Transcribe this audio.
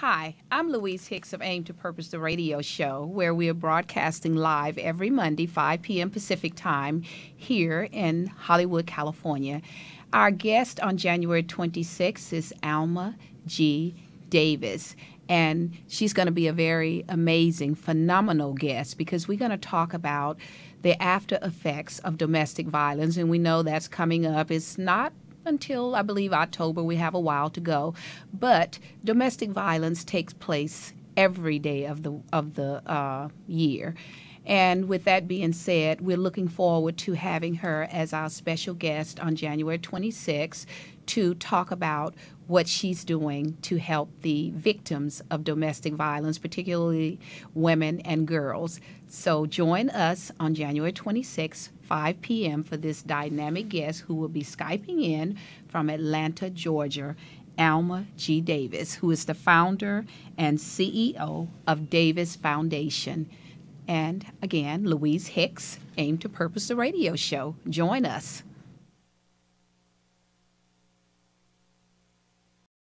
Hi, I'm Louise Hicks of Aim to Purpose, the radio show, where we are broadcasting live every Monday, 5 p.m. Pacific time, here in Hollywood, California. Our guest on January 26th is Alma G. Davis. And she's going to be a very amazing, phenomenal guest because we're going to talk about the after effects of domestic violence. And we know that's coming up. It's not until I believe October. We have a while to go, but domestic violence takes place every day of the year. And with that being said, we're looking forward to having her as our special guest on January 26th to talk about what she's doing to help the victims of domestic violence, particularly women and girls. So join us on January 26th, 5 p.m. for this dynamic guest who will be Skyping in from Atlanta, Georgia, Alma G. Davis, who is the founder and CEO of Davis Foundation. And again, Louise Hicks, Aim to Purpose, the radio show. Join us.